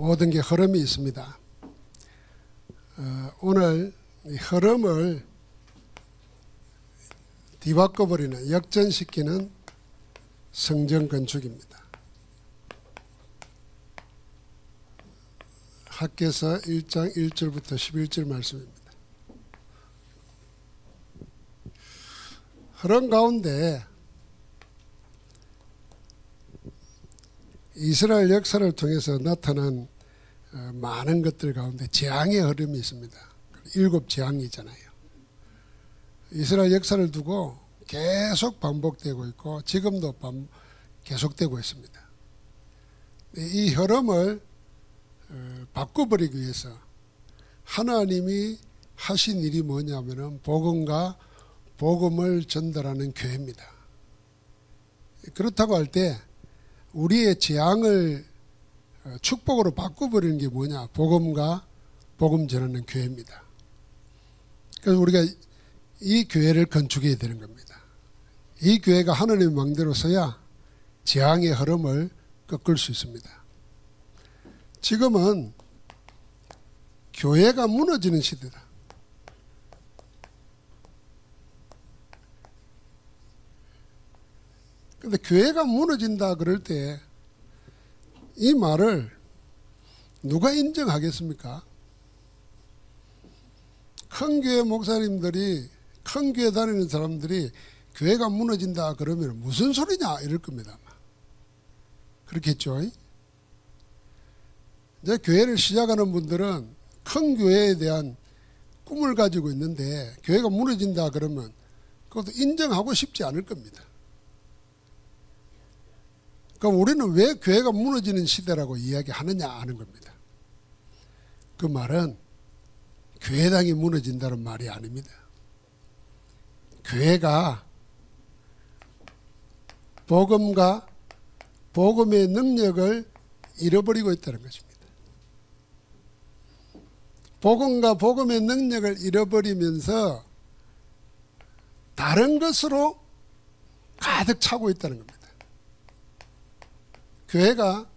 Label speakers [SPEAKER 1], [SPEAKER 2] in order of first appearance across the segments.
[SPEAKER 1] 모든 게 흐름이 있습니다. 오늘 이 흐름을 뒤바꿔버리는, 역전시키는 성전 건축입니다. 학개서 1장 1절부터 11절 말씀입니다. 흐름 가운데 이스라엘 역사를 통해서 나타난 많은 것들 가운데 재앙의 흐름이 있습니다. 7 재앙이잖아요. 이스라엘 역사를 두고 계속 반복되고 있고 지금도 계속되고 있습니다. 이 흐름을 바꿔버리기 위해서 하나님이 하신 일이 뭐냐면은 복음과 복음을 전달하는 교회입니다. 그렇다고 할 때 우리의 재앙을 축복으로 바꿔버리는 게 뭐냐? 복음과 복음 전하는 교회입니다. 그래서 우리가 이 교회를 건축해야 되는 겁니다. 이 교회가 하나님의 망대로 서야 재앙의 흐름을 꺾을 수 있습니다. 지금은 교회가 무너지는 시대다. 그런데 교회가 무너진다 그럴 때 이 말을 누가 인정하겠습니까? 큰 교회 목사님들이, 큰 교회 다니는 사람들이 교회가 무너진다 그러면 무슨 소리냐 이럴 겁니다. 그렇겠죠? 이제 교회를 시작하는 분들은 큰 교회에 대한 꿈을 가지고 있는데 교회가 무너진다 그러면 그것도 인정하고 싶지 않을 겁니다. 그럼 우리는 왜 교회가 무너지는 시대라고 이야기하느냐 하는 겁니다. 그 말은 교회당이 무너진다는 말이 아닙니다. 교회가 복음과 복음의 능력을 잃어버리고 있다는 것입니다. 복음과 복음의 능력을 잃어버리면서 다른 것으로 가득 차고 있다는 겁니다. 교회가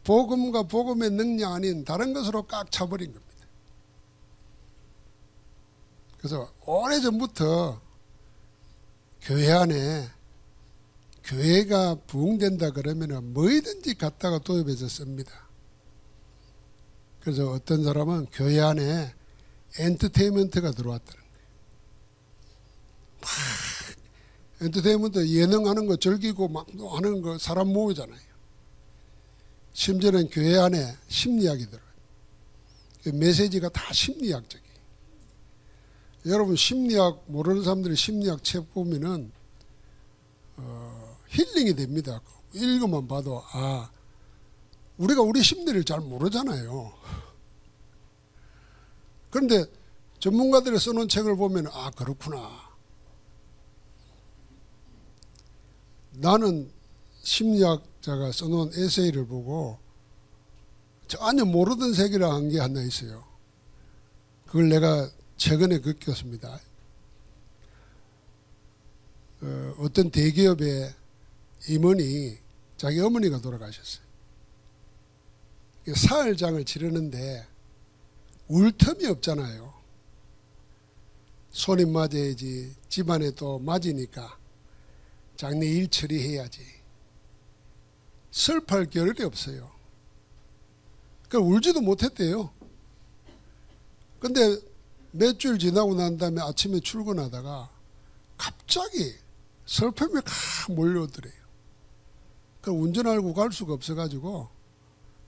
[SPEAKER 1] 복음과 복음의 능력 아닌 다른 것으로 꽉 차버린 겁니다. 그래서 오래전부터 교회 안에 교회가 부흥된다 그러면 뭐든지 갖다가 도입해서 씁니다. 그래서 어떤 사람은 교회 안에 엔터테인먼트가 들어왔다는 거예요. 엔터테인먼트 예능하는 거 즐기고 막 하는 거 사람 모으잖아요. 심지어는 교회 안에 심리학이 들어요. 메시지가 다 심리학적이에요. 여러분 심리학 모르는 사람들이 심리학 책 보면은 힐링이 됩니다. 읽어만 봐도 우리가 우리 심리를 잘 모르잖아요. 그런데 전문가들이 써놓은 책을 보면 그렇구나. 나는 심리학자가 써놓은 에세이를 보고 전혀 모르던 세계를 한 게 하나 있어요. 그걸 내가 최근에 겪었습니다. 어떤 대기업의 임원이 자기 어머니가 돌아가셨어요. 사흘장을 치르는데 울 틈이 없잖아요. 손님 맞아야지, 집안에 또 맞으니까 장례 일 처리해야지. 슬퍼할 겨를이 없어요. 그러니까 울지도 못했대요. 근데 몇 주일 지나고 난 다음에 아침에 출근하다가 갑자기 슬픔이 몰려오더래요. 그럼 운전하고 갈 수가 없어가지고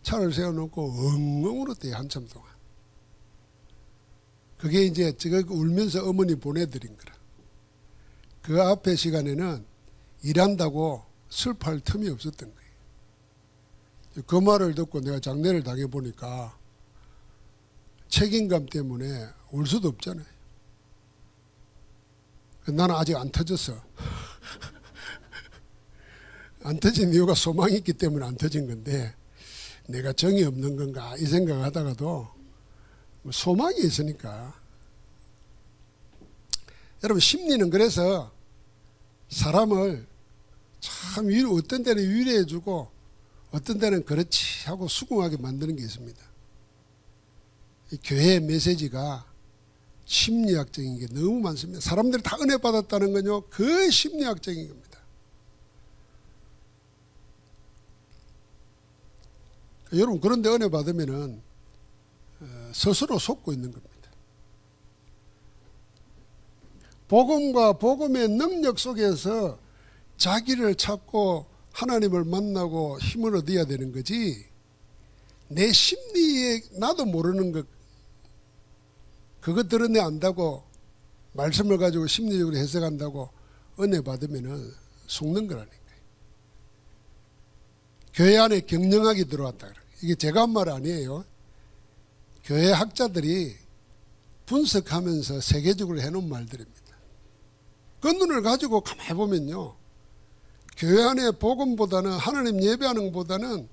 [SPEAKER 1] 차를 세워놓고 엉엉 울었대요. 한참 동안. 그게 이제 제가 울면서 어머니 보내드린 거라. 그 앞에 시간에는 일한다고 슬퍼할 틈이 없었던 거예요. 그 말을 듣고 내가 장례를 당해보니까 책임감 때문에 울 수도 없잖아요. 나는 아직 안 터졌어. 안 터진 이유가 소망이 있기 때문에 안 터진 건데 내가 정이 없는 건가 이 생각하다가도 소망이 있으니까. 여러분 심리는 그래서 사람을 참 어떤 때는 위로해주고 어떤 때는 그렇지 하고 수긍하게 만드는 게 있습니다. 이 교회의 메시지가 심리학적인 게 너무 많습니다. 사람들이 다 은혜 받았다는 건요, 그 심리학적인 겁니다. 여러분, 그런데 은혜 받으면은 스스로 속고 있는 겁니다. 복음과 복음의 능력 속에서 자기를 찾고 하나님을 만나고 힘을 얻어야 되는 거지, 내 심리에 나도 모르는 것, 그거 드러내 안다고 말씀을 가지고 심리적으로 해석한다고 은혜 받으면은 속는 거라니까요. 교회 안에 경영학이 들어왔다. 이게 제가 한 말 아니에요. 교회 학자들이 분석하면서 세계적으로 해놓은 말들입니다. 그 눈을 가지고 가만히 보면요, 교회 안에 복음보다는, 하나님 예배하는 것보다는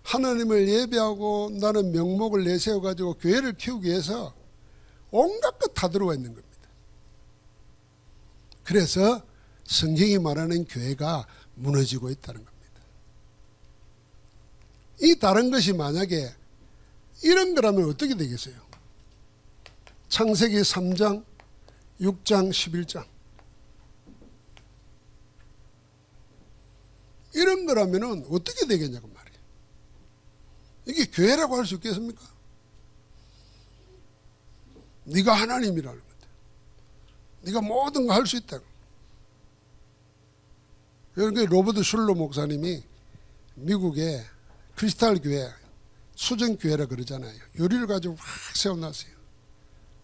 [SPEAKER 1] 하나님을 예배하고 나는 명목을 내세워가지고 교회를 키우기 위해서 온갖 것 다 들어와 있는 겁니다. 그래서 성경이 말하는 교회가 무너지고 있다는 겁니다. 이 다른 것이 만약에 이런 거라면 어떻게 되겠어요? 창세기 3장, 6장, 11장 이런 거라면 어떻게 되겠냐고 말이에요. 이게 교회라고 할 수 있겠습니까? 네가 하나님이라는 거다. 네가 모든 거 할 수 있다고. 그러니까 로버트 슐러 목사님이 미국의 크리스탈 교회, 수정교회라 그러잖아요. 요리를 가지고 확 세워놨어요.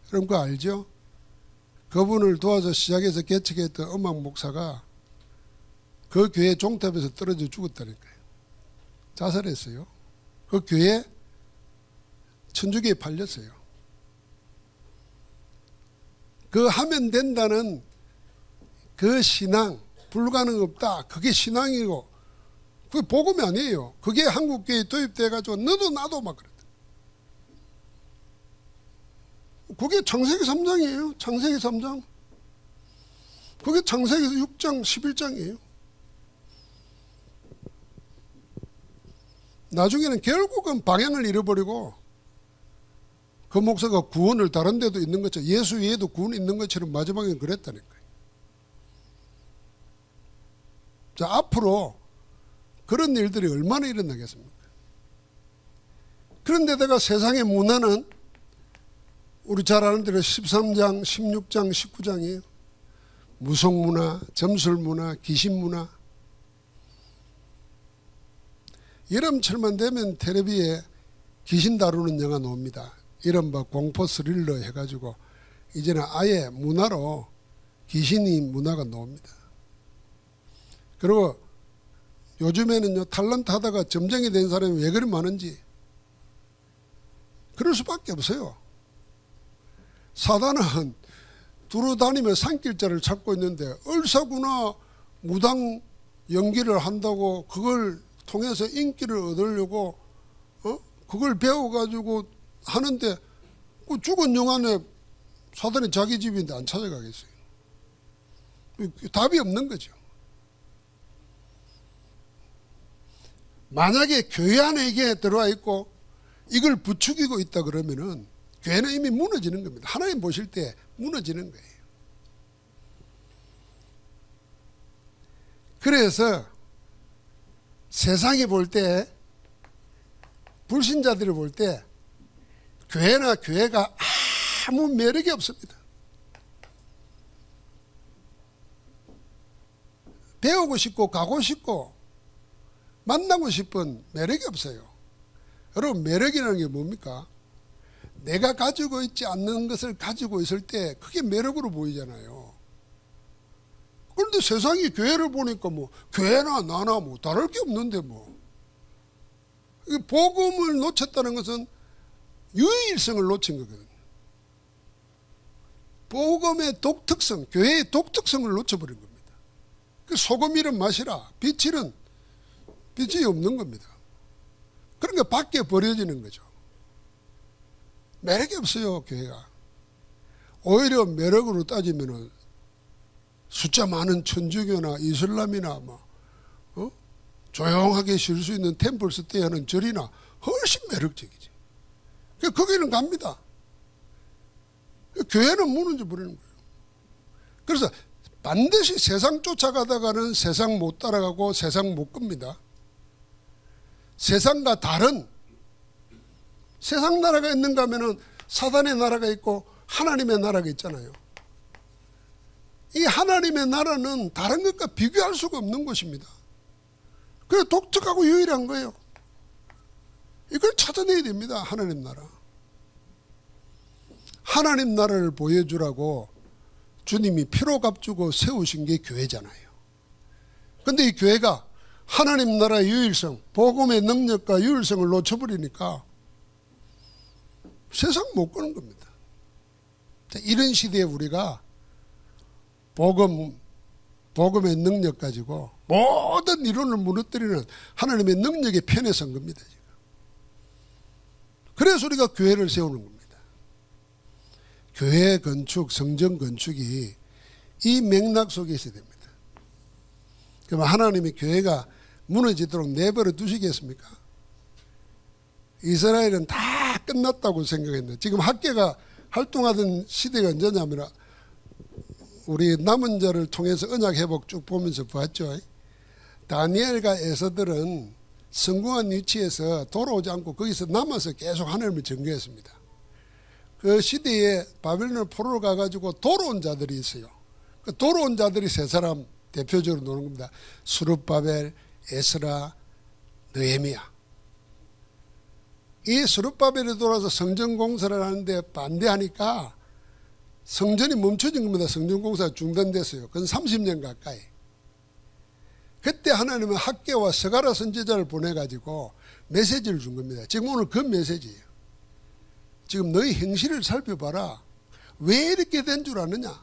[SPEAKER 1] 그럼 그거 알죠? 그분을 도와서 시작해서 개척했던 음악 목사가 그 교회 종탑에서 떨어져 죽었다니까요. 자살했어요. 그 교회 천주교에 팔렸어요. 그 하면 된다는 그 신앙, 불가능 없다. 그게 신앙이고, 그게 복음이 아니에요. 그게 한국교회에 도입돼가지고 너도 나도 막 그랬다. 그게 창세기 3장이에요. 창세기 3장. 그게 창세기 6장, 11장이에요. 나중에는 결국은 방향을 잃어버리고 그 목사가 구원을 다른 데도 있는 것처럼, 예수 외에도 구원이 있는 것처럼 마지막에 그랬다니까요. 자, 앞으로 그런 일들이 얼마나 일어나겠습니까? 그런데다가 세상의 문화는 우리 잘 아는 대로 13장, 16장, 19장이에요. 무속문화, 점술문화, 귀신문화. 여름철만 되면 텔레비에 귀신 다루는 영화 나옵니다. 이른바 공포 스릴러 해가지고 이제는 아예 문화로 귀신이 문화가 나옵니다. 그리고 요즘에는요, 탤런트 하다가 점쟁이 된 사람이 왜 그리 많은지 그럴 수밖에 없어요. 사단은 두루 다니며 산길자를 찾고 있는데 얼싸구나 무당 연기를 한다고 그걸 통해서 인기를 얻으려고 그걸 배워가지고 하는데 그 죽은 영안에 사단이 자기 집인데 안 찾아가겠어요. 답이 없는 거죠. 만약에 교회 안에 이게 들어와 있고 이걸 부추기고 있다 그러면은 교회는 이미 무너지는 겁니다. 하나님 보실 때 무너지는 거예요. 그래서 세상이 볼 때, 불신자들이 볼 때 교회나 교회가 아무 매력이 없습니다. 배우고 싶고 가고 싶고 만나고 싶은 매력이 없어요. 여러분, 매력이라는 게 뭡니까? 내가 가지고 있지 않는 것을 가지고 있을 때 그게 매력으로 보이잖아요. 그런데 세상이 교회를 보니까 뭐 교회나 나나 뭐 다를 게 없는데 뭐. 복음을 놓쳤다는 것은 유일성을 놓친 거거든요. 복음의 독특성, 교회의 독특성을 놓쳐버린 겁니다. 소금 이런 맛이라 빛이 없는 겁니다. 그러니까 밖에 버려지는 거죠. 매력이 없어요, 교회가. 오히려 매력으로 따지면은 숫자 많은 천주교나 이슬람이나 뭐 조용하게 쉴 수 있는 템플스테이하는 절이나 훨씬 매력적이지. 거기는 갑니다. 교회는 무너져 버리는 거예요. 그래서 반드시 세상 쫓아가다가는 세상 못 따라가고 세상 못 겁니다. 세상과 다른 세상 나라가 있는가 하면은 사단의 나라가 있고 하나님의 나라가 있잖아요. 이 하나님의 나라는 다른 것과 비교할 수가 없는 것입니다. 그래서 독특하고 유일한 거예요. 이걸 찾아내야 됩니다. 하나님 나라. 하나님 나라를 보여주라고 주님이 피로 값주고 세우신 게 교회잖아요. 그런데 이 교회가 하나님 나라의 유일성, 복음의 능력과 유일성을 놓쳐버리니까 세상 못 거는 겁니다. 이런 시대에 우리가 복음의 능력 가지고 모든 이론을 무너뜨리는 하나님의 능력에 편에 선 겁니다. 지금. 그래서 우리가 교회를 세우는 겁니다. 교회 건축, 성전 건축이 이 맥락 속에 있어야 됩니다. 그러면 하나님이 교회가 무너지도록 내버려 두시겠습니까? 이스라엘은 다 끝났다고 생각했는데 지금 학계가 활동하던 시대가 언제냐면 우리 남은 자를 통해서 언약 회복 쭉 보면서 봤죠. 다니엘과 에서들은 성공한 위치에서 돌아오지 않고 거기서 남아서 계속 하나님을 전개했습니다. 그 시대에 바벨론을 포로로 가가지고 돌아온 자들이 있어요. 그 돌아온 자들이 세 사람 대표적으로 노는 겁니다. 스룹바벨, 에스라, 느헤미야. 이 스룹바벨이 돌아서 성전 공사를 하는데 반대하니까 성전이 멈춰진 겁니다. 성전 공사가 중단됐어요. 그건 30년 가까이. 그때 하나님은 학개와 스가랴 선지자를 보내가지고 메시지를 준 겁니다. 지금 오늘 그 메시지예요. 지금 너희 행실을 살펴봐라. 왜 이렇게 된 줄 아느냐?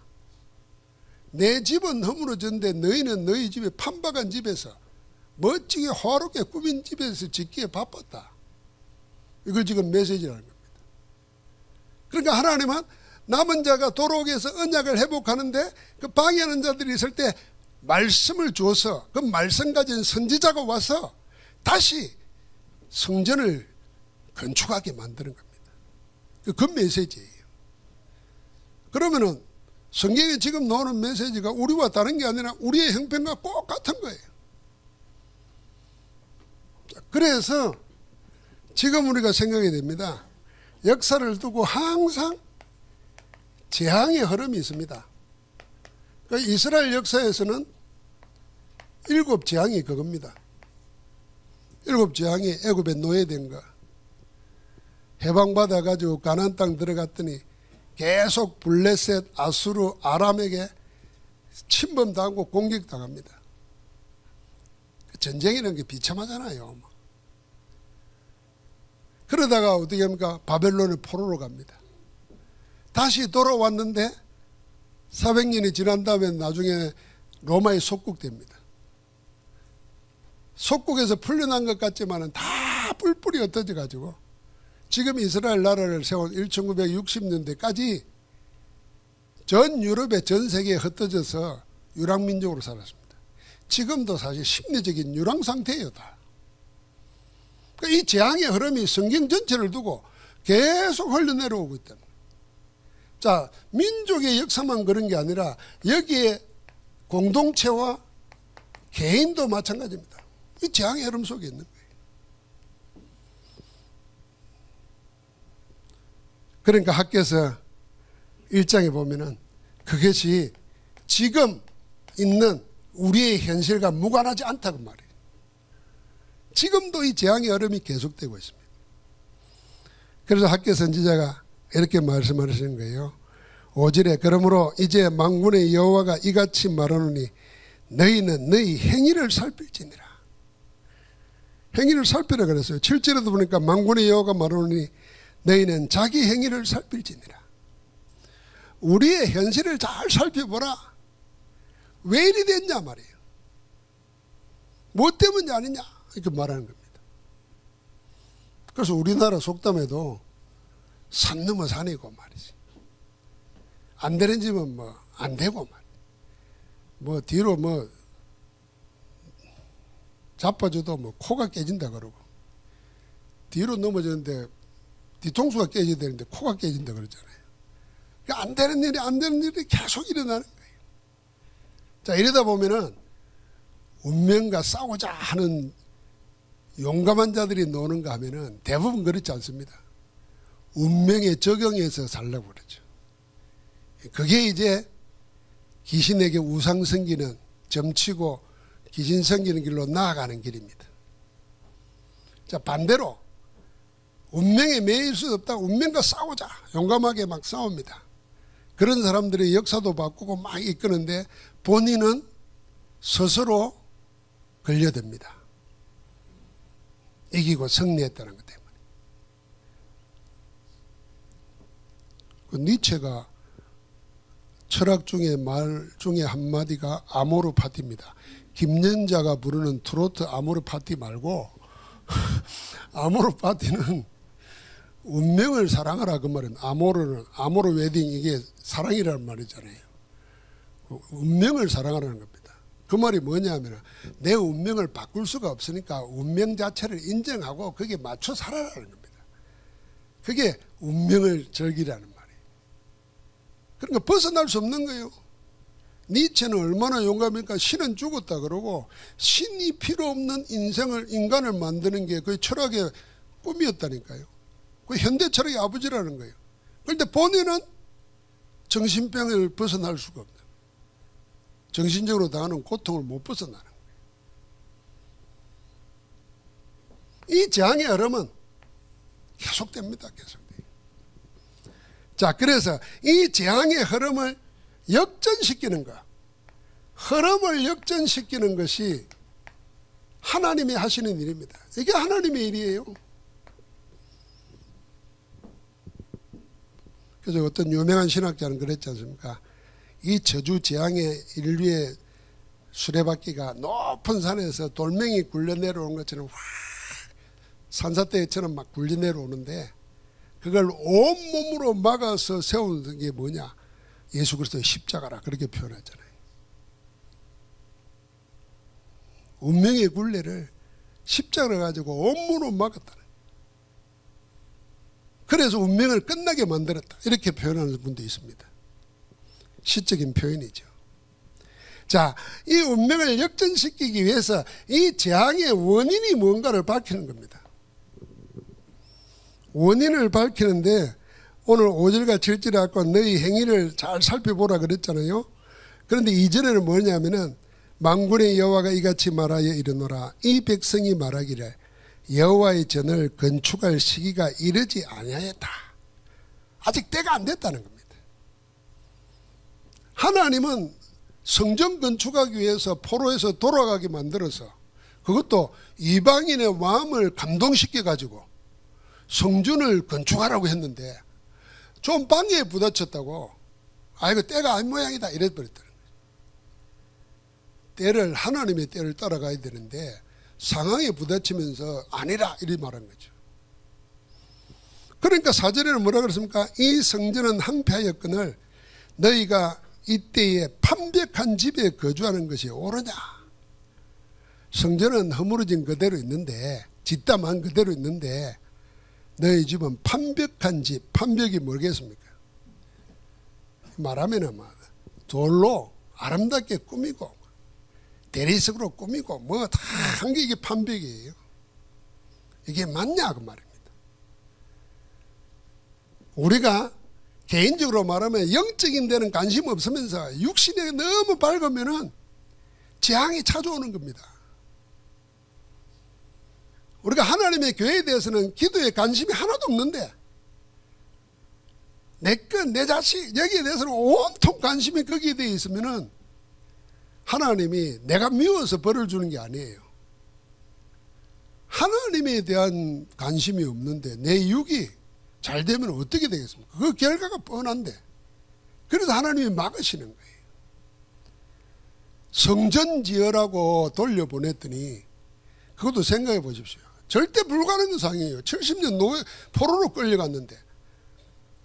[SPEAKER 1] 내 집은 허물어졌는데 너희는 너희 집에 판박한 집에서 멋지게 화롭게 꾸민 집에서 짓기에 바빴다. 이걸 지금 메시지라는 겁니다. 그러니까 하나님은 남은 자가 돌아오기 위해서 언약을 회복하는데 그 방해하는 자들이 있을 때 말씀을 줘서 그 말씀 가진 선지자가 와서 다시 성전을 건축하게 만드는 겁니다. 그 메시지예요. 그러면은 성경에 지금 나오는 메시지가 우리와 다른 게 아니라 우리의 형편과 꼭 같은 거예요. 그래서 지금 우리가 생각이 됩니다. 역사를 두고 항상 재앙의 흐름이 있습니다. 그러니까 이스라엘 역사에서는 7 재앙이 그겁니다. 7 재앙이 애굽에 노예된 거. 해방받아 가지고 가나안 땅 들어갔더니 계속 블레셋, 아수르, 아람에게 침범당하고 공격당합니다. 전쟁이라는 게 비참하잖아요. 그러다가 어떻게 합니까? 바벨론의 포로로 갑니다. 다시 돌아왔는데 400년이 지난 다음에 나중에 로마에 속국됩니다. 속국에서 풀려난 것 같지만 다 뿔뿔이 흩어져 가지고 지금 이스라엘 나라를 세운 1960년대까지 전 유럽에 전 세계에 흩어져서 유랑민족으로 살았습니다. 지금도 사실 심리적인 유랑 상태예요. 다. 그러니까 이 재앙의 흐름이 성경 전체를 두고 계속 흘러내려오고 있다. 자, 민족의 역사만 그런 게 아니라 여기에 공동체와 개인도 마찬가지입니다. 이 재앙의 흐름 속에 있는 거예요. 그러니까 학교에서 1장에 보면은 그것이 지금 있는 우리의 현실과 무관하지 않다고 말해요. 지금도 이 재앙의 흐름이 계속되고 있습니다. 그래서 학교 선지자가 이렇게 말씀하시는 거예요. 5절에 그러므로 이제 만군의 여호와가 이같이 말하노니 너희는 너희 행위를 살필지니라. 행위를 살피라 그랬어요. 7절에도 보니까 만군의 여호와가 말하노니 너희는 자기 행위를 살필지니라. 우리의 현실을 잘 살펴보라. 왜 이리 됐냐 말이에요. 뭐 때문이 아니냐 이렇게 말하는 겁니다. 그래서 우리나라 속담에도 산 넘어 산이고 말이지. 안 되는 집은 뭐 안 되고 말이지. 뭐 뒤로 뭐 자빠져도 뭐 코가 깨진다 그러고, 뒤로 넘어졌는데 뒤통수가 깨져야 되는데 코가 깨진다 그러잖아요. 그러니까 안 되는 일이 계속 일어나는 거예요. 자, 이러다 보면은 운명과 싸우자 하는 용감한 자들이 노는가 하면은 대부분 그렇지 않습니다. 운명에 적용해서 살려고 그러죠. 그게 이제 귀신에게 우상 섬기는, 점치고 귀신 섬기는 길로 나아가는 길입니다. 자, 반대로 운명에 매일 수 없다. 운명과 싸우자. 용감하게 막 싸웁니다. 그런 사람들이 역사도 바꾸고 막 이끄는데 본인은 스스로 걸려듭니다. 이기고 승리했다는 것 때문에. 그 니체가 철학 중에 말 중에 한마디가 아모르 파티입니다. 김연자가 부르는 트로트 아모르 파티 말고 아모르 파티는 운명을 사랑하라 그 말은, 아모르 웨딩, 이게 사랑이라는 말이잖아요. 운명을 사랑하라는 겁니다. 그 말이 뭐냐면 내 운명을 바꿀 수가 없으니까 운명 자체를 인정하고 거기에 맞춰 살아라는 겁니다. 그게 운명을 즐기라는 말이에요. 그러니까 벗어날 수 없는 거예요. 니체는 얼마나 용감합니까? 신은 죽었다 그러고 신이 필요 없는 인간을 만드는 게 그 철학의 꿈이었다니까요. 그 현대 철학의 아버지라는 거예요. 그런데 본인은 정신병을 벗어날 수가 없는 거예요. 정신적으로 당하는 고통을 못 벗어나는 거예요. 이 재앙의 흐름은 계속됩니다. 계속돼요. 자, 그래서 이 재앙의 흐름을 역전시키는 것, 흐름을 역전시키는 것이 하나님이 하시는 일입니다. 이게 하나님의 일이에요. 그래서 어떤 유명한 신학자는 그랬지 않습니까? 이 저주 재앙의 인류의 수레바퀴가 높은 산에서 돌멩이 굴려 내려오는 것처럼 확 산사태처럼 막 굴려 내려오는데 그걸 온몸으로 막아서 세우는 게 뭐냐? 예수 그리스도의 십자가라 그렇게 표현하잖아요. 운명의 굴레를 십자가를 가지고 온몸으로 막았다. 그래서 운명을 끝나게 만들었다. 이렇게 표현하는 분도 있습니다. 시적인 표현이죠. 자, 이 운명을 역전시키기 위해서 이 재앙의 원인이 뭔가를 밝히는 겁니다. 원인을 밝히는데 오늘 5절과 7절에 아까 너희 행위를 잘 살펴보라 그랬잖아요. 그런데 이전에는 뭐냐면은 만군의 여호와가 이같이 말하여 이르노라. 이 백성이 말하기를 여호와의 전을 건축할 시기가 이르지 아니하였다. 아직 때가 안 됐다는 겁니다. 하나님은 성전 건축하기 위해서 포로에서 돌아가게 만들어서 그것도 이방인의 마음을 감동시켜 가지고 성전을 건축하라고 했는데 좀 방해에 부딪혔다고 이거 때가 아닌 모양이다 이랬버렸다는 거예요. 때를 하나님의 때를 따라가야 되는데 상황에 부딪히면서 아니라 이렇게 말한 거죠. 그러니까 4절에는 뭐라 그랬습니까? 이 성전은 항폐하였거늘 너희가 이때에 판벽한 집에 거주하는 것이 옳으냐. 성전은 허물어진 그대로 있는데 뒷담한 그대로 있는데 너희 집은 판벽한 집. 판벽이 뭐겠습니까? 말하면 돌로 아름답게 꾸미고 대리석으로 꾸미고 뭐 다 한 게 이게 판벽이에요. 이게 맞냐 그 말입니다. 우리가 개인적으로 말하면 영적인 데는 관심 없으면서 육신에 너무 밝으면은 재앙이 찾아오는 겁니다. 우리가 하나님의 교회에 대해서는 기도에 관심이 하나도 없는데 내 것, 내 자식 여기에 대해서는 온통 관심이 거기에 대해 있으면은 하나님이 내가 미워서 벌을 주는 게 아니에요. 하나님에 대한 관심이 없는데 내 육이 잘 되면 어떻게 되겠습니까? 그 결과가 뻔한데. 그래서 하나님이 막으시는 거예요. 성전 지으라고 돌려보냈더니 그것도 생각해 보십시오. 절대 불가능한 상황이에요. 70년 노예 포로로 끌려갔는데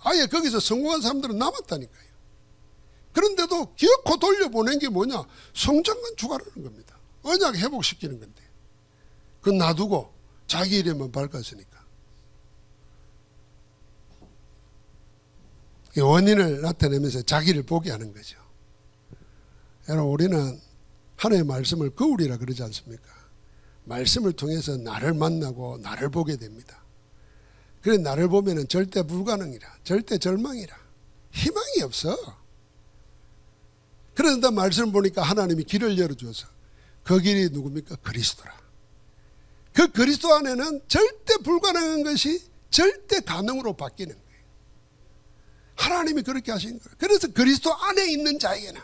[SPEAKER 1] 아예 거기서 성공한 사람들은 남았다니까요. 그런데도 기어코 돌려보낸 게 뭐냐? 성전 건축하라는 겁니다. 언약 회복시키는 건데. 그건 놔두고 자기 이름만 밝았으니까. 원인을 나타내면서 자기를 보게 하는 거죠. 여러분, 우리는 하나님의 말씀을 거울이라 그러지 않습니까? 말씀을 통해서 나를 만나고 나를 보게 됩니다. 그래, 나를 보면은 절대 불가능이라, 절대 절망이라, 희망이 없어. 그런데 말씀을 보니까 하나님이 길을 열어줘서 그 길이 누굽니까? 그리스도라. 그 그리스도 안에는 절대 불가능한 것이 절대 가능으로 바뀌는 거예요. 하나님이 그렇게 하신 거예요. 그래서 그리스도 안에 있는 자에게는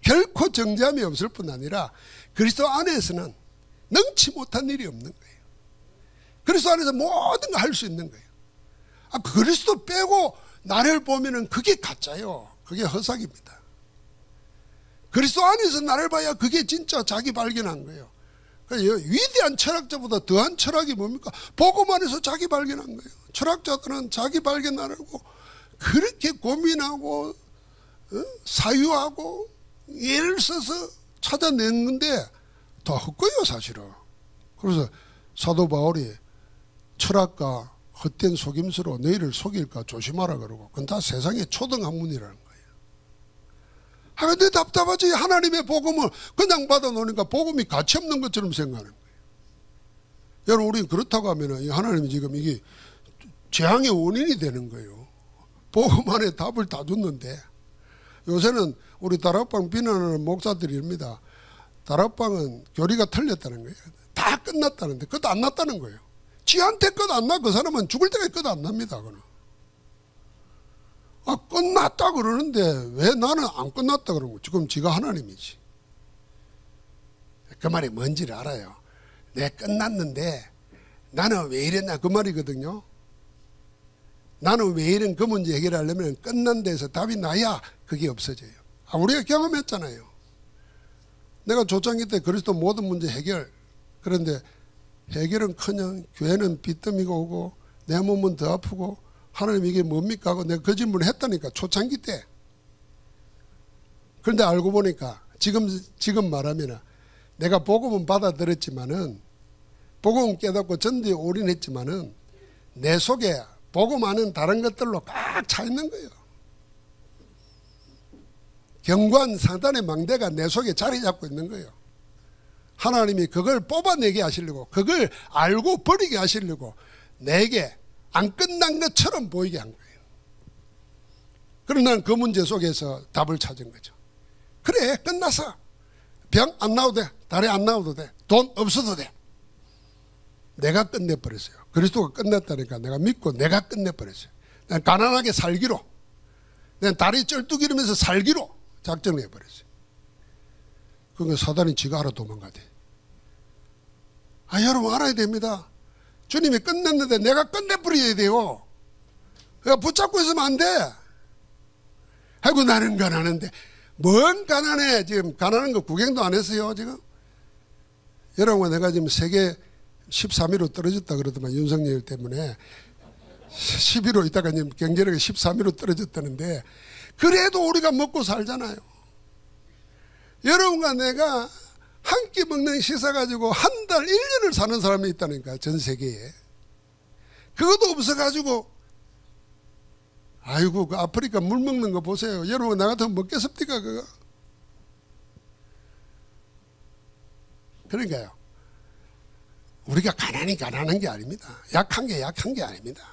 [SPEAKER 1] 결코 정죄함이 없을 뿐 아니라 그리스도 안에서는 능치 못한 일이 없는 거예요. 그리스도 안에서 모든 걸 할 수 있는 거예요. 그리스도 빼고 나를 보면은 그게 가짜요. 그게 허상입니다. 그리스도 안에서 나를 봐야 그게 진짜 자기 발견한 거예요. 위대한 철학자보다 더한 철학이 뭡니까? 복음 안에서 자기 발견한 거예요. 철학자들은 자기 발견하려고 그렇게 고민하고 사유하고 예를 써서 찾아낸 건데 다 헛거예요, 사실은. 그래서 사도 바울이 철학과 헛된 속임수로 너희를 속일까 조심하라 그러고, 그건 다 세상의 초등학문이라는 거예요. 근데 답답하지. 하나님의 복음을 그냥 받아놓으니까 복음이 가치 없는 것처럼 생각하는 거예요. 여러분, 우리는 그렇다고 하면 하나님이 지금 이게 재앙의 원인이 되는 거예요. 복음 안에 답을 다 줬는데. 요새는 우리 다락방 비난하는 목사들입니다. 다락방은 교리가 틀렸다는 거예요. 다 끝났다는데 그것도 안 났다는 거예요. 지한테 끝 안 나. 그 사람은 죽을 때까지 끝 안 납니다. 그는. 끝났다 그러는데 왜 나는 안 끝났다 그러는 거야? 지금 지가 하나님이지. 그 말이 뭔지를 알아요. 내 끝났는데 나는 왜 이랬냐 그 말이거든요. 나는 왜 이런 그 문제 해결하려면 끝난 데서 답이 나야 그게 없어져요. 우리가 경험했잖아요. 내가 초창기 때 그리스도 모든 문제 해결. 그런데 해결은커녕 교회는 빚더미가 오고 내 몸은 더 아프고 하나님 이게 뭡니까 하고 내가 그 질문을 했다니까, 초창기 때. 그런데 알고 보니까 지금 말하면 내가 복음은 받아들였지만은 복음은 깨닫고 전도에 올인했지만은 내 속에 복음 아는 다른 것들로 꽉 차 있는 거예요. 경관 사단의 망대가 내 속에 자리 잡고 있는 거예요. 하나님이 그걸 뽑아내게 하시려고, 그걸 알고 버리게 하시려고 내게 안 끝난 것처럼 보이게 한 거예요. 그러나 나는 그 문제 속에서 답을 찾은 거죠. 그래, 끝났어. 병 안 나와도 돼. 다리 안 나와도 돼. 돈 없어도 돼. 내가 끝내버렸어요. 그리스도가 끝냈다니까 내가 믿고 내가 끝내버렸어요. 난 가난하게 살기로, 난 다리 쩔뚝이러면서 살기로 작정을 해버렸어요. 그러니까 사단이 지가 알아 도망가대. 여러분 알아야 됩니다. 주님이 끝냈는데 내가 끝내버려야 돼요. 그러니까 붙잡고 있으면 안 돼. 아이고 나는 가난한데. 뭔 가난해. 지금 가난한 거 구경도 안 했어요 지금. 여러분, 내가 지금 세계 13위로 떨어졌다 그러더만, 윤석열 때문에 11호 있다가 지금 경제력이 13위로 떨어졌다는데, 그래도 우리가 먹고 살잖아요. 여러분과 내가 한 끼 먹는 식사 가지고 한 달 1년을 사는 사람이 있다니까, 전 세계에. 그것도 없어가지고, 아이고 그 아프리카 물 먹는 거 보세요. 여러분 나 같으면 먹겠습니까 그거? 그러니까요, 우리가 가난한 게 아닙니다. 약한 게 아닙니다.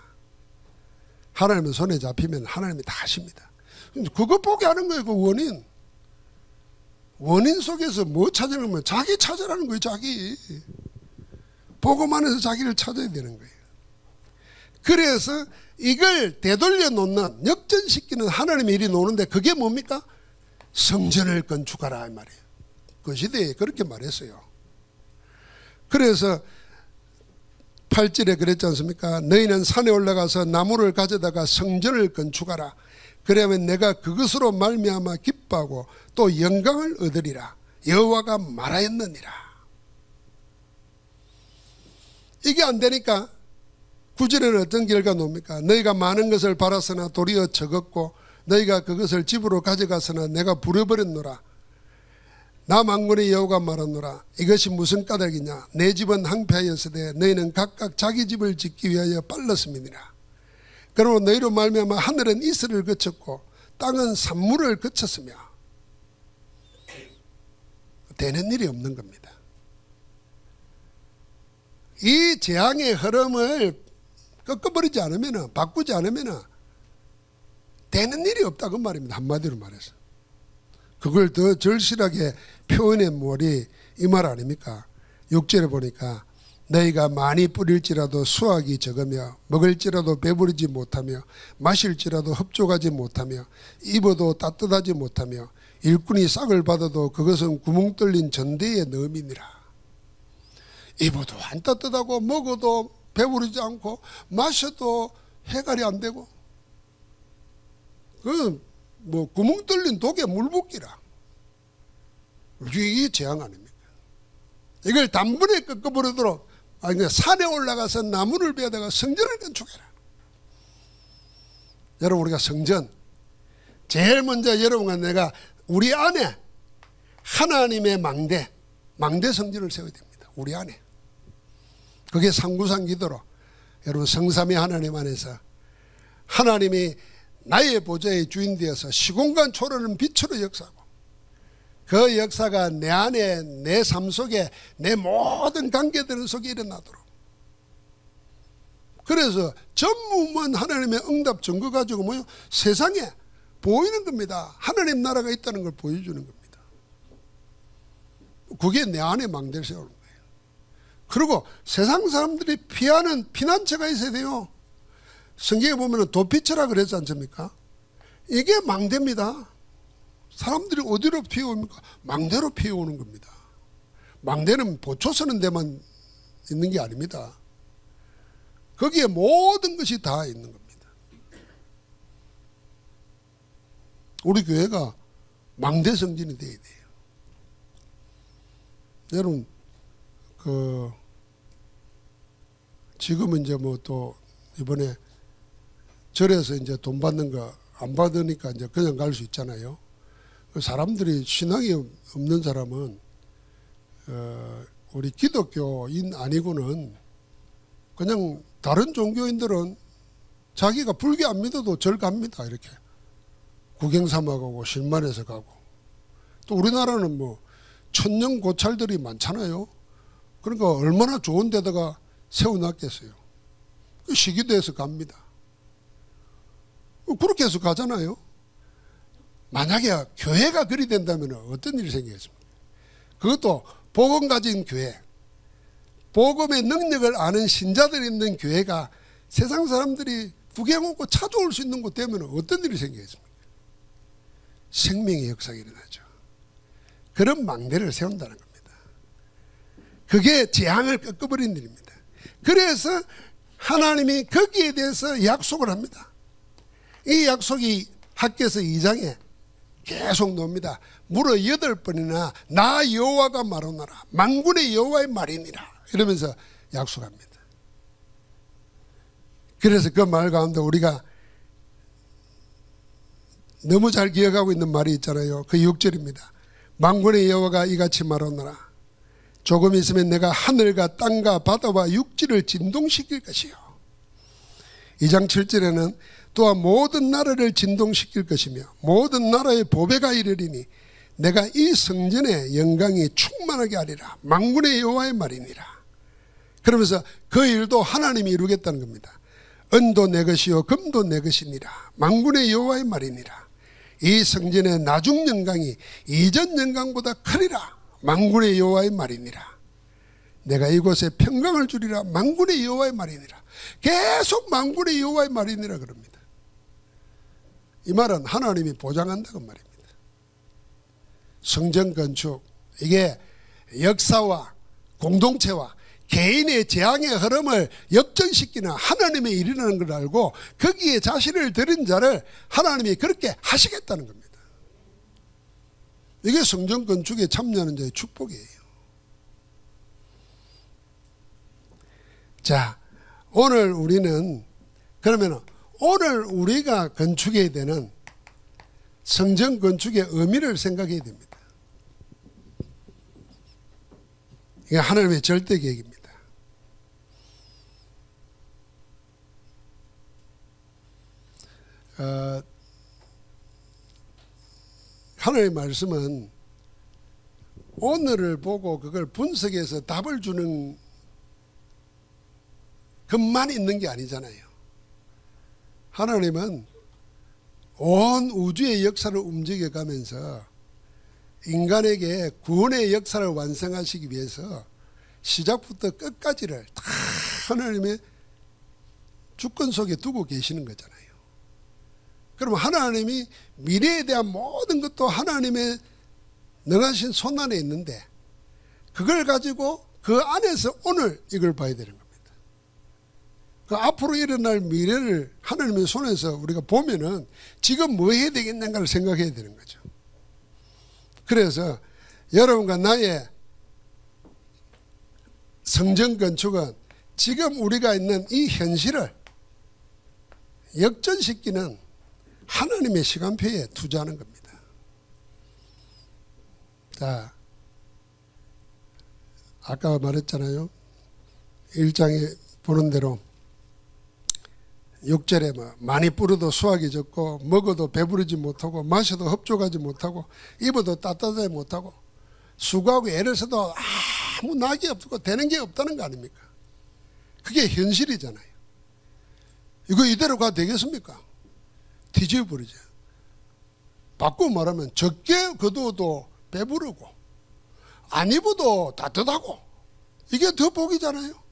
[SPEAKER 1] 하나님의 손에 잡히면 하나님이 다 하십니다. 그거 보게 하는 거예요. 그 원인 속에서 뭐 찾으려면 자기 찾으라는 거예요. 자기. 복음 안에서 자기를 찾아야 되는 거예요. 그래서 이걸 되돌려 놓는, 역전시키는 하나님의 일이 노는데 그게 뭡니까? 성전을 건축하라 이 말이에요. 그 시대에 그렇게 말했어요. 그래서 8절에 그랬지 않습니까? 너희는 산에 올라가서 나무를 가져다가 성전을 건축하라. 그러면 내가 그것으로 말미암아 기뻐하고 또 영광을 얻으리라. 여호와가 말하였느니라. 이게 안 되니까 9절에는 어떤 결과 나옵니까? 너희가 많은 것을 바랐으나 도리어 적었고 너희가 그것을 집으로 가져갔으나 내가 부려버렸노라. 나 만군의 여호와가 말하노라. 이것이 무슨 까닭이냐. 내 집은 항폐하였으되 너희는 각각 자기 집을 짓기 위하여 빨랐음이니라. 그러므로 너희로 말미암아 하늘은 이슬을 거쳤고 땅은 산물을 거쳤으며 되는 일이 없는 겁니다. 이 재앙의 흐름을 꺾어버리지 않으면, 바꾸지 않으면 되는 일이 없다 그 말입니다. 한마디로 말해서. 그걸 더 절실하게 표현한 말이 이 말 아닙니까? 6절에 보니까 너희가 많이 뿌릴지라도 수확이 적으며 먹을지라도 배부르지 못하며 마실지라도 흡족하지 못하며 입어도 따뜻하지 못하며 일꾼이 싹을 받아도 그것은 구멍 뚫린 전대에 넣음이니라. 입어도 안 따뜻하고 먹어도 배부르지 않고 마셔도 해갈이 안 되고 그 뭐 구멍 뚫린 독에 물 붓기라. 이게 재앙 아닙니까? 이걸 단번에 꺾어버리도록 산에 올라가서 나무를 베어다가 성전을 건축해라. 여러분 우리가 성전 제일 먼저 여러분과 내가 우리 안에 하나님의 망대 성전을 세워야 됩니다. 우리 안에. 그게 상구상 기도로 여러분 성삼위 하나님 안에서 하나님이 나의 보좌의 주인 되어서 시공간 초월하는 빛으로 역사하고 그 역사가 내 안에 내 삶 속에 내 모든 관계들 속에 일어나도록. 그래서 전무만 하나님의 응답 증거 가지고 뭐요? 세상에 보이는 겁니다. 하나님 나라가 있다는 걸 보여주는 겁니다. 그게 내 안에 망대를 세우는 거예요. 그리고 세상 사람들이 피하는 피난처가 있어야 돼요. 성경에 보면 도피처라 그랬지 않습니까? 이게 망대입니다. 사람들이 어디로 피해옵니까? 망대로 피해오는 겁니다. 망대는 보초 서는 데만 있는 게 아닙니다. 거기에 모든 것이 다 있는 겁니다. 우리 교회가 망대 성전이 돼야 돼요. 여러분 지금은 이제 뭐 또 이번에 절에서 이제 돈 받는 거 안 받으니까 이제 그냥 갈 수 있잖아요. 사람들이 신앙이 없는 사람은 우리 기독교인 아니고는 그냥 다른 종교인들은 자기가 불교 안 믿어도 절 갑니다. 이렇게 구경 삼아 가고 실만해서 가고. 또 우리나라는 뭐 천년 고찰들이 많잖아요. 그러니까 얼마나 좋은 데다가 세워놨겠어요. 시기도해서 갑니다. 그렇게 해서 가잖아요. 만약에 교회가 그리 된다면 어떤 일이 생기겠습니까? 그것도 복음 가진 교회, 복음의 능력을 아는 신자들이 있는 교회가 세상 사람들이 구경 오고 찾아올 수 있는 곳 되면 어떤 일이 생기겠습니까? 생명의 역사가 일어나죠. 그런 망대를 세운다는 겁니다. 그게 재앙을 꺾어버린 일입니다. 그래서 하나님이 거기에 대해서 약속을 합니다. 이 약속이 학개서 2장에 계속 나옵니다. 무려 8번이나 나 여호와가 말하노라. 만군의 여호와의 말이니라. 이러면서 약속합니다. 그래서 그 말 가운데 우리가 너무 잘 기억하고 있는 말이 있잖아요. 그 6절입니다. 만군의 여호와가 이같이 말하노라. 조금 있으면 내가 하늘과 땅과 바다와 육지를 진동시킬 것이요. 2장 7절에는 또한 모든 나라를 진동시킬 것이며 모든 나라의 보배가 이르리니 내가 이 성전의 영광이 충만하게 하리라. 만군의 여호와의 말이니라. 그러면서 그 일도 하나님이 이루겠다는 겁니다. 은도 내 것이요 금도 내 것이니라. 만군의 여호와의 말이니라. 이 성전의 나중 영광이 이전 영광보다 크리라. 만군의 여호와의 말이니라. 내가 이곳에 평강을 주리라. 만군의 여호와의 말이니라. 계속 만군의 여호와의 말이니라 그럽니다. 이 말은 하나님이 보장한다고 말입니다. 성전 건축, 이게 역사와 공동체와 개인의 재앙의 흐름을 역전시키는 하나님의 일이라는 걸 알고 거기에 자신을 들인 자를 하나님이 그렇게 하시겠다는 겁니다. 이게 성전 건축에 참여하는 자의 축복이에요. 자, 오늘 우리는 그러면 오늘 우리가 건축해야 되는 성전 건축의 의미를 생각해야 됩니다. 이게 하나님의 절대 계획입니다. 하나님의 말씀은 오늘을 보고 그걸 분석해서 답을 주는 것만 있는 게 아니잖아요. 하나님은 온 우주의 역사를 움직여가면서 인간에게 구원의 역사를 완성하시기 위해서 시작부터 끝까지를 다 하나님의 주권 속에 두고 계시는 거잖아요. 그러면 하나님이 미래에 대한 모든 것도 하나님의 능하신 손 안에 있는데 그걸 가지고 그 안에서 오늘 이걸 봐야 되는 겁니다. 그 앞으로 일어날 미래를 하나님의 손에서 우리가 보면은 지금 뭐 해야 되겠는가를 생각해야 되는 거죠. 그래서 여러분과 나의 성전 건축은 지금 우리가 있는 이 현실을 역전시키는 하나님의 시간표에 투자하는 겁니다. 자, 아까 말했잖아요. 1장에 보는 대로 6절에 뭐 많이 뿌려도 수확이 적고 먹어도 배부르지 못하고 마셔도 흡족하지 못하고 입어도 따뜻하지 못하고 수고하고 애를 써도 아무 낙이 없고 되는 게 없다는 거 아닙니까? 그게 현실이잖아요. 이거 이대로 가도 되겠습니까? 뒤집어버리죠. 바꾸고 말하면 적게 거두어도 배부르고 안 입어도 따뜻하고 이게 더 복이잖아요.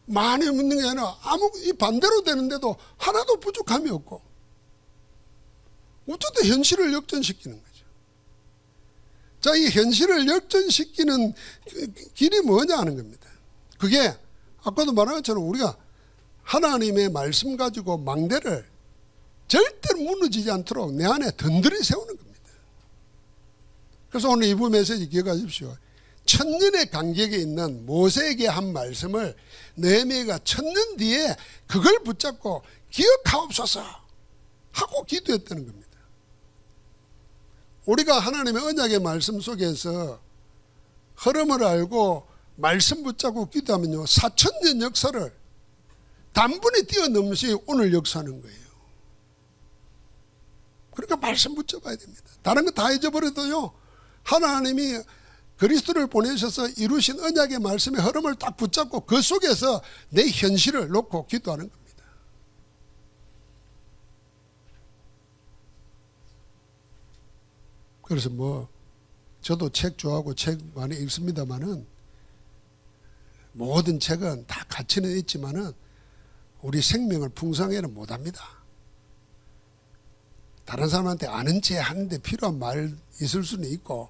[SPEAKER 1] 많이 묻는 게 아니라 이 반대로 되는데도 하나도 부족함이 없고 어쨌든 현실을 역전시키는 거죠. 자, 이 현실을 역전시키는 길이 뭐냐 하는 겁니다. 그게 아까도 말한 것처럼 우리가 하나님의 말씀 가지고 망대를 절대로 무너지지 않도록 내 안에 든든히 세우는 겁니다. 그래서 오늘 이부 메시지 기억하십시오. 천년의 간격에 있는 모세에게 한 말씀을 느헤미야가 천년 뒤에 그걸 붙잡고 기억하옵소서 하고 기도했다는 겁니다. 우리가 하나님의 언약의 말씀 속에서 흐름을 알고 말씀 붙잡고 기도하면요 4000년 역사를 단번에 뛰어넘으시 오늘 역사하는 거예요. 그러니까 말씀 붙잡아야 됩니다. 다른 거 다 잊어버려도요 하나님이 그리스도를 보내셔서 이루신 언약의 말씀의 흐름을 딱 붙잡고 그 속에서 내 현실을 놓고 기도하는 겁니다. 그래서 뭐 저도 책 좋아하고 책 많이 읽습니다만은 모든 책은 다 가치는 있지만은 우리 생명을 풍성해는 못합니다. 다른 사람한테 아는 체 하는데 필요한 말 있을 수는 있고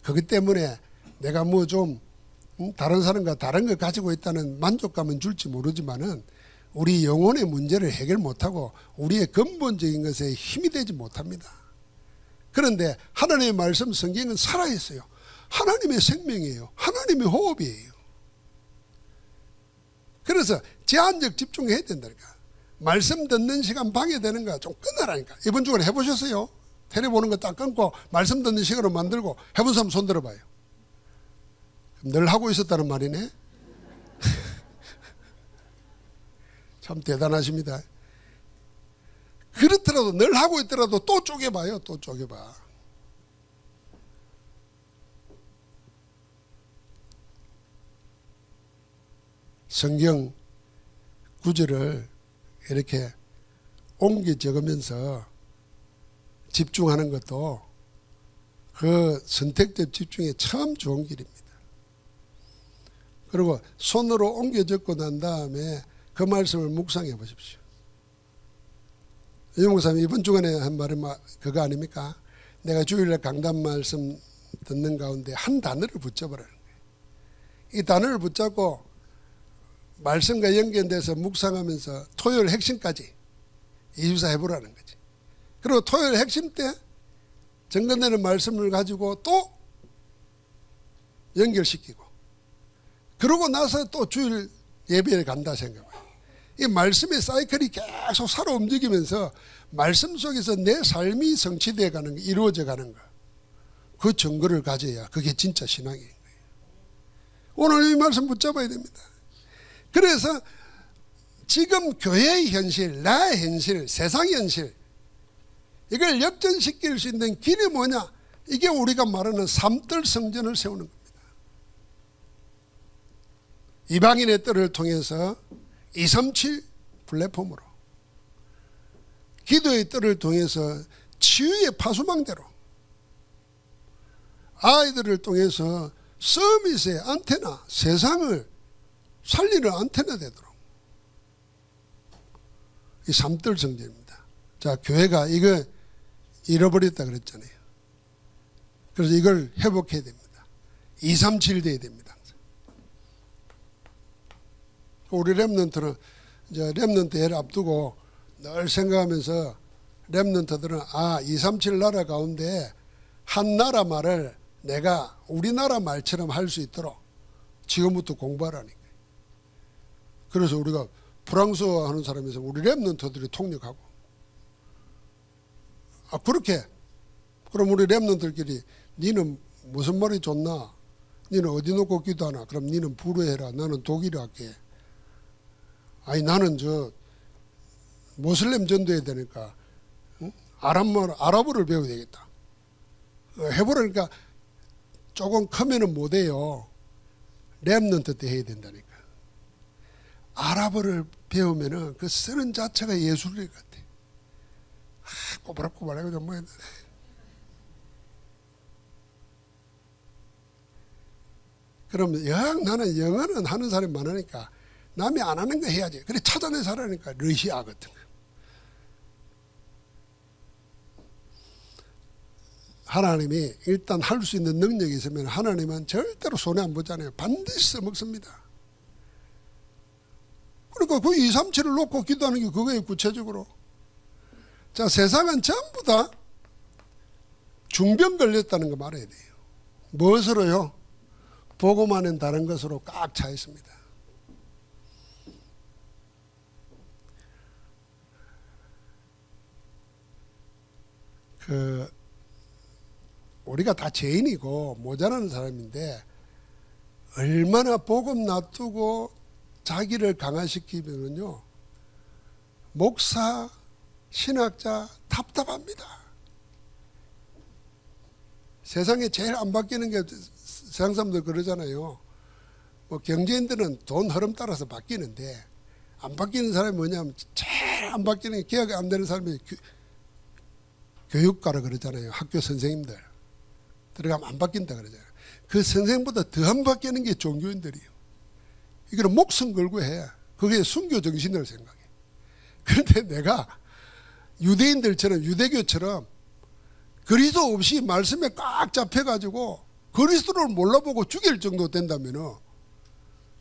[SPEAKER 1] 그것 때문에 내가 뭐 좀 다른 사람과 다른 걸 가지고 있다는 만족감은 줄지 모르지만은 우리 영혼의 문제를 해결 못하고 우리의 근본적인 것에 힘이 되지 못합니다. 그런데 하나님의 말씀 성경은 살아있어요. 하나님의 생명이에요. 하나님의 호흡이에요. 그래서 제한적 집중해야 된다니까. 말씀 듣는 시간 방해되는 거 좀 끊으라니까. 이번 주에 해보셨어요? 테레 보는 거 딱 끊고 말씀 듣는 시간으로 만들고 해본 사람 손 들어봐요. 늘 하고 있었다는 말이네. 참 대단하십니다. 그렇더라도 늘 하고 있더라도 또 쪼개봐요. 또 쪼개봐. 성경 구절을 이렇게 옮겨 적으면서 집중하는 것도 그 선택적 집중에 참 좋은 길입니다. 그리고 손으로 옮겨 적고 난 다음에 그 말씀을 묵상해 보십시오. 이 목사님 이번 주간에 한 말은 그거 아닙니까? 내가 주일날 강단 말씀 듣는 가운데 한 단어를 붙잡으라는 거예요. 이 단어를 붙잡고 말씀과 연결돼서 묵상하면서 토요일 핵심까지 24 해보라는 거지. 그리고 토요일 핵심 때 정건되는 말씀을 가지고 또 연결시키고 그러고 나서 또 주일 예배에 간다 생각해요. 이 말씀의 사이클이 계속 살아 움직이면서 말씀 속에서 내 삶이 성취되어 가는 거, 이루어져 가는 거, 그 증거를 가져야 그게 진짜 신앙인 거예요. 오늘 이 말씀 붙잡아야 됩니다. 그래서 지금 교회의 현실, 나의 현실, 세상의 현실, 이걸 역전시킬 수 있는 길이 뭐냐? 이게 우리가 말하는 삼뜰 성전을 세우는 겁니다. 이방인의 뜰을 통해서 237 플랫폼으로, 기도의 뜰을 통해서 치유의 파수망대로, 아이들을 통해서 서밋의 안테나, 세상을 살리는 안테나 되도록, 이 삼뜰 성전입니다. 자, 교회가 이거 잃어버렸다 그랬잖아요. 그래서 이걸 회복해야 됩니다. 237 돼야 됩니다. 우리 렘넌트는 이제 렘넌트 회를 앞두고 늘 생각하면서, 렘넌트들은 237 나라 가운데 한 나라 말을 내가 우리나라 말처럼 할 수 있도록 지금부터 공부하라니까. 그래서 우리가 프랑스어 하는 사람에서 우리 렘넌트들이 통역하고, 그렇게, 그럼 우리 렘넌트들끼리 니는 무슨 말이 좋나? 니는 어디 놓고 기도하나? 그럼 니는 불어해라. 나는 독일어 할게. 아니, 나는 모슬렘 전도해야 되니까 아랍어를 배워야 되겠다. 해보라니까. 조금 크면은 못해요. 렘넌트 때 해야 된다니까. 아랍어를 배우면은 그 쓰는 자체가 예술일 것 같아. 꼬바락꼬바락하고 뭐. 그럼 나는 영어는 하는 사람이 많으니까 남이 안 하는 거 해야지. 그래 찾아내서 하라니까. 러시아 같은 거. 하나님이 일단 할 수 있는 능력이 있으면 하나님은 절대로 손해 안 보잖아요. 반드시 써먹습니다. 그러니까 그 237을 놓고 기도하는 게 그거예요, 구체적으로. 자, 세상은 전부 다 중병 걸렸다는 거 말해야 돼요. 무엇으로요? 보고만은 다른 것으로 꽉 차 있습니다. 우리가 다 죄인이고 모자라는 사람인데, 얼마나 복음 놔두고 자기를 강화시키면은요, 목사, 신학자 답답합니다. 세상에 제일 안 바뀌는 게, 세상 사람들 그러잖아요. 뭐 경제인들은 돈 흐름 따라서 바뀌는데, 안 바뀌는 사람이 뭐냐면, 제일 안 바뀌는 게, 기억이 안 되는 사람이 교육가라 그러잖아요. 학교 선생님들 들어가면 안 바뀐다 그러잖아요. 그 선생보다 더 안 바뀌는 게 종교인들이에요. 이거는 목숨 걸고 해. 그게 순교 정신을 생각해. 그런데 내가 유대인들처럼, 유대교처럼 그리스도 없이 말씀에 꽉 잡혀가지고 그리스도를 몰라보고 죽일 정도 된다면은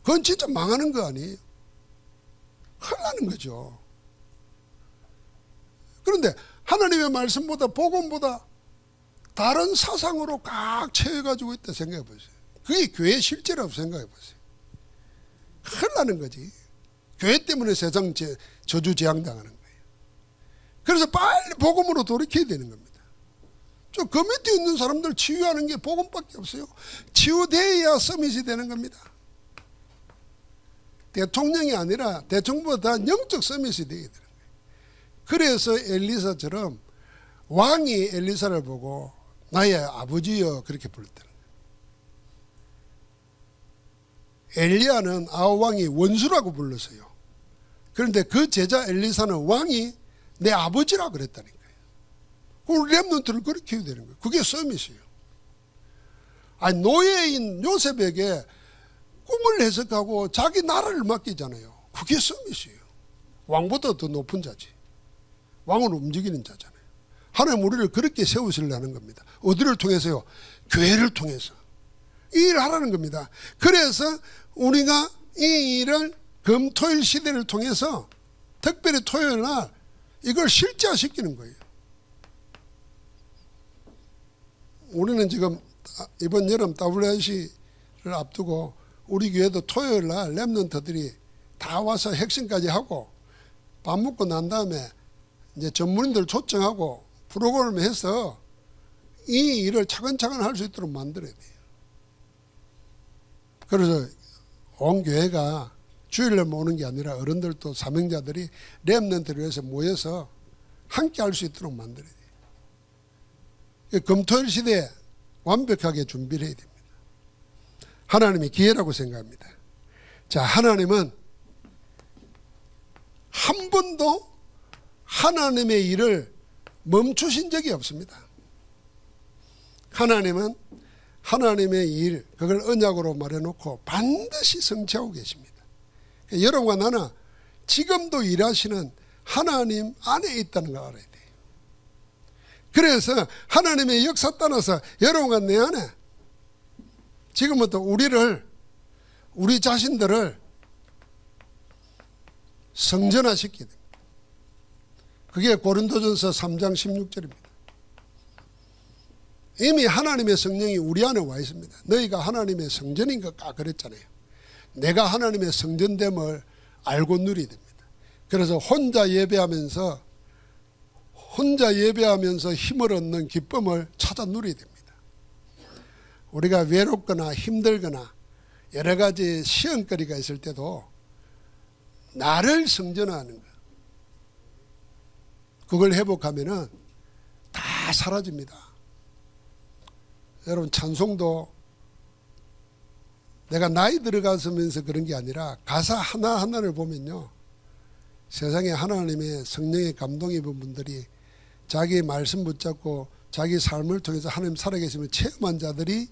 [SPEAKER 1] 그건 진짜 망하는 거 아니에요? 큰일 나는 거죠. 그런데 하나님의 말씀보다, 복음보다 다른 사상으로 꽉 채워가지고 있다 생각해 보세요. 그게 교회의 실제라고 생각해 보세요. 큰일 나는 거지. 교회 때문에 세상 저주재앙당하는 거예요. 그래서 빨리 복음으로 돌이켜야 되는 겁니다. 저 그 밑에 있는 사람들 치유하는 게 복음밖에 없어요. 치유돼야 서밋이 되는 겁니다. 대통령이 아니라 대통령보다 영적 서밋이 되어야 되는 거예요. 그래서 엘리사처럼 왕이 엘리사를 보고 나의 아버지여 그렇게 부르더라고요. 엘리야는 아우왕이 원수라고 불렀어요. 그런데 그 제자 엘리사는 왕이 내 아버지라고 그랬다니까요. 우리 렘넌트를 그렇게 해야 되는 거예요. 그게 서밋이에요. 아니, 노예인 요셉에게 꿈을 해석하고 자기 나라를 맡기잖아요. 그게 서밋이에요. 왕보다 더 높은 자지. 왕은 움직이는 자잖아요. 하나님 우리를 그렇게 세우시려는 겁니다. 어디를 통해서요? 교회를 통해서. 이 일을 하라는 겁니다. 그래서 우리가 이 일을 금토일 시대를 통해서 특별히 토요일 날 이걸 실제화시키는 거예요. 우리는 지금 이번 여름 WRC를 앞두고 우리 교회도 토요일 날 렘넌트들이 다 와서 핵심까지 하고 밥 먹고 난 다음에 이제 전문인들 초청하고 프로그램을 해서 이 일을 차근차근 할 수 있도록 만들어야 돼요. 그래서 온 교회가 주일날 모으는 게 아니라 어른들도 사명자들이 렘넌트를 위해서 모여서 함께 할 수 있도록 만들어야 돼요. 금토일 시대에 완벽하게 준비를 해야 됩니다. 하나님의 기회라고 생각합니다. 자, 하나님은 한 번도 하나님의 일을 멈추신 적이 없습니다. 하나님은 하나님의 일, 그걸 언약으로 말해놓고 반드시 성취하고 계십니다. 여러분과 나는 지금도 일하시는 하나님 안에 있다는 걸 알아야 돼요. 그래서 하나님의 역사 따라서 여러분과 내 안에 지금부터 우리 자신들을 성전화시켜야 됩니다. 그게 고린도전서 3장 16절입니다. 이미 하나님의 성령이 우리 안에 와 있습니다. 너희가 하나님의 성전인 것까 그랬잖아요. 내가 하나님의 성전됨을 알고 누리야 됩니다. 그래서 혼자 예배하면서 힘을 얻는 기쁨을 찾아 누려야 됩니다. 우리가 외롭거나 힘들거나 여러 가지 시험거리가 있을 때도 나를 성전화하는 것, 그걸 회복하면은 다 사라집니다. 여러분, 찬송도 내가 나이 들어가면서 그런 게 아니라 가사 하나하나를 보면요, 세상에 하나님의 성령의 감동 입은 분들이 자기 말씀 붙잡고 자기 삶을 통해서 하나님 살아계심을 체험한 자들이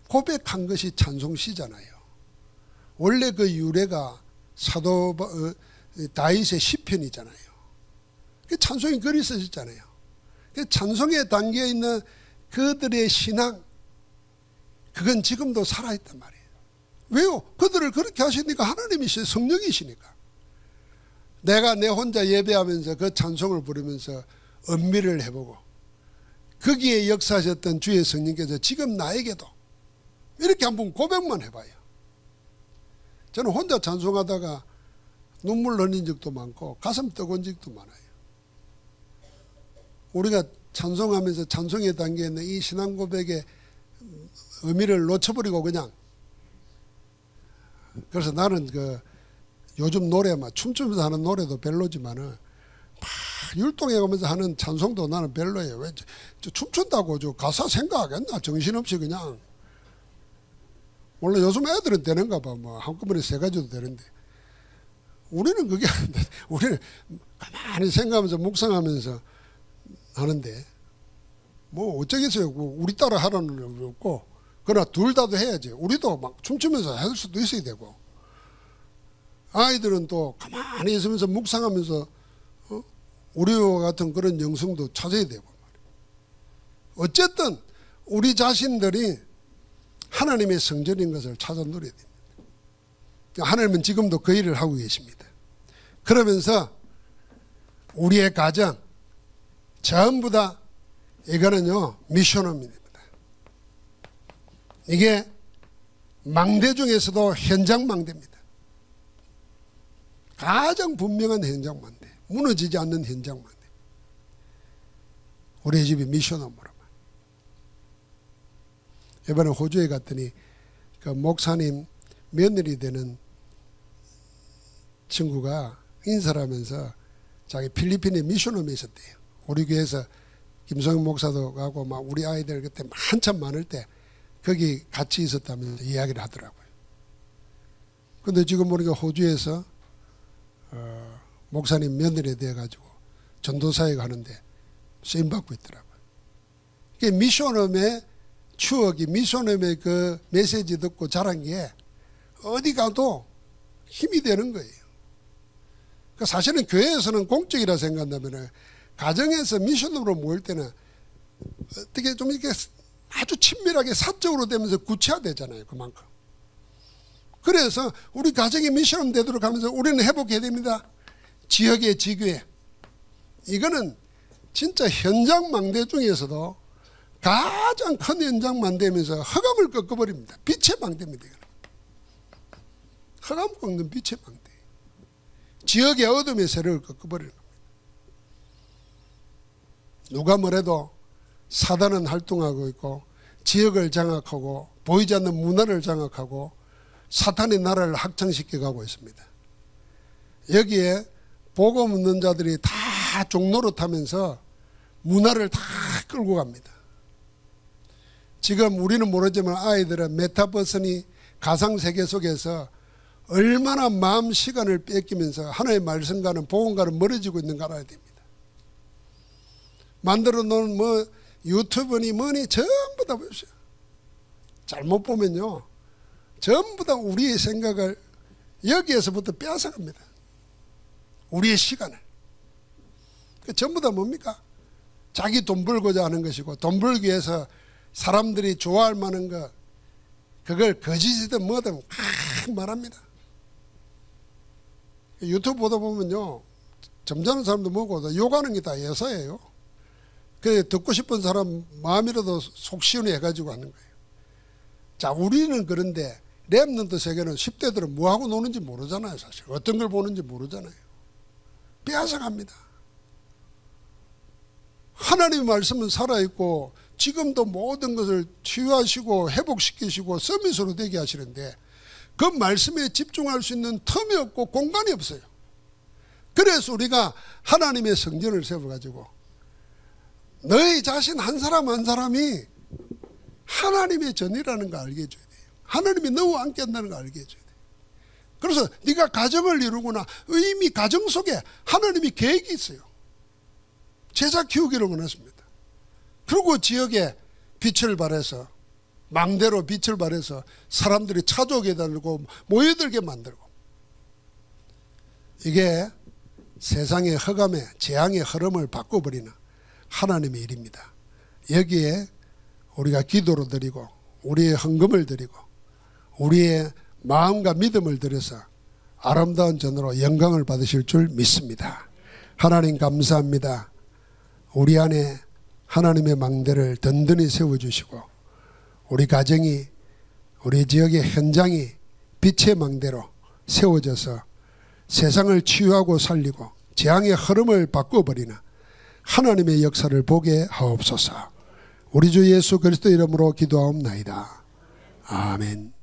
[SPEAKER 1] 고백한 것이 찬송시잖아요. 원래 그 유래가 사도 다윗의 시편이잖아요. 찬송이 글이 쓰셨잖아요. 찬송에 담겨 있는 그들의 신앙, 그건 지금도 살아있단 말이에요. 왜요? 그들을 그렇게 하시니까 하나님이시죠. 성령이시니까. 내가 내 혼자 예배하면서 그 찬송을 부르면서 음미를 해보고 거기에 역사하셨던 주의 성령께서 지금 나에게도 이렇게 한번 고백만 해봐요. 저는 혼자 찬송하다가 눈물 흘린 적도 많고 가슴 뜨거운 적도 많아요. 우리가 찬송하면서 찬송에 담겨있는 이 신앙 고백의 의미를 놓쳐버리고 그냥, 그래서 나는 요즘 노래 춤추면서 하는 노래도 별로지만은 막 율동해 가면서 하는 찬송도 나는 별로예요. 왜 춤춘다고 저 가사 생각하겠나? 정신없이 그냥. 원래 요즘 애들은 되는가 봐. 한꺼번에 3가지도 되는데. 우리는 그게 아닌데, 우리는 가만히 생각하면서 묵상하면서 하는데, 어쩌겠어요. 우리 따라 하라는 건 없고, 그러나 둘 다도 해야지. 우리도 막 춤추면서 할 수도 있어야 되고, 아이들은 또 가만히 있으면서 묵상하면서 우리와 같은 그런 영성도 찾아야 되고. 어쨌든 우리 자신들이 하나님의 성전인 것을 찾아 누려야 됩니다. 하나님은 지금도 그 일을 하고 계십니다. 그러면서 우리의 가정 전부 다 이거는요 미션업입니다. 이게 망대 중에서도 현장 망대입니다. 가장 분명한 현장 망대, 무너지지 않는 현장 망대. 우리 집이 미션업으로. 이번에 호주에 갔더니 그 목사님 며느리 되는 친구가 인사를 하면서 자기 필리핀에 미션홈에 있었대요. 우리 교회에서 김성현 목사도 가고 막 우리 아이들 그때 한참 많을 때 거기 같이 있었다면서 이야기를 하더라고요. 근데 지금 우리가 호주에서 목사님 며느리 돼가지고 전도사에 가는데 쓰임받고 있더라고요. 그게 미션홈의 추억이, 미션홈의 그 메시지 듣고 자란 게 어디 가도 힘이 되는 거예요. 그러니까 사실은 교회에서는 공적이라 생각한다면 가정에서 미션으로 모일 때는 어떻게 좀 이렇게 아주 친밀하게 사적으로 되면서 구체화되잖아요. 그만큼. 그래서 우리 가정이 미션 되도록 하면서 우리는 회복해야 됩니다. 지역의 지교회. 이거는 진짜 현장 망대 중에서도 가장 큰 현장 망대면서 허감을 꺾어버립니다. 빛의 망대입니다. 허감 꺾는 빛의 망대. 지역의 어둠의 세력을 꺾어버리는 겁니다. 누가 뭐래도 사단은 활동하고 있고 지역을 장악하고 보이지 않는 문화를 장악하고 사탄의 나라를 확장시켜 가고 있습니다. 여기에 복음 없는 자들이 다 종로로 타면서 문화를 다 끌고 갑니다. 지금 우리는 모르지만 아이들은 메타버스니 가상세계 속에서 얼마나 마음 시간을 뺏기면서 하나님의 말씀과는 복음과는 멀어지고 있는 걸 알아야 됩니다. 만들어 놓은 뭐 유튜브니 뭐니 전부 다 보십시오. 잘못 보면요, 전부 다 우리의 생각을 여기에서부터 빼앗아갑니다. 우리의 시간을. 전부 다 뭡니까? 자기 돈 벌고자 하는 것이고, 돈 벌기 위해서 사람들이 좋아할 만한 것, 그걸 거짓이든 뭐든 막 말합니다. 유튜브 보다 보면요, 점잖은 사람도 뭐고 욕하는 게 다 예사예요. 그 듣고 싶은 사람 마음이라도 속 시원해 해가지고 하는 거예요. 자, 우리는 그런데 렘넌트 세계는 10대들은 뭐하고 노는지 모르잖아요. 사실 어떤 걸 보는지 모르잖아요. 빼앗아갑니다. 하나님의 말씀은 살아있고 지금도 모든 것을 치유하시고 회복시키시고 서밋으로 되게 하시는데 그 말씀에 집중할 수 있는 틈이 없고 공간이 없어요. 그래서 우리가 하나님의 성전을 세워가지고 너희 자신 한 사람 한 사람이 하나님의 전이라는 걸 알게 해줘야 돼요. 하나님이 너와 함께 한다는 걸 알게 해줘야 돼요. 그래서 네가 가정을 이루거나 이미 가정 속에 하나님이 계획이 있어요. 제자 키우기를 원하십니다. 그리고 지역에 빛을 발해서 망대로 빛을 발해서 사람들이 찾아오게 달고 모여들게 만들고, 이게 세상의 허감의 재앙의 흐름을 바꿔버리는 하나님의 일입니다. 여기에 우리가 기도로 드리고 우리의 헌금을 드리고 우리의 마음과 믿음을 들여서 아름다운 전으로 영광을 받으실 줄 믿습니다. 하나님 감사합니다. 우리 안에 하나님의 망대를 든든히 세워주시고 우리 가정이, 우리 지역의 현장이 빛의 망대로 세워져서 세상을 치유하고 살리고 재앙의 흐름을 바꿔버리는 하나님의 역사를 보게 하옵소서. 우리 주 예수 그리스도 이름으로 기도하옵나이다. 아멘.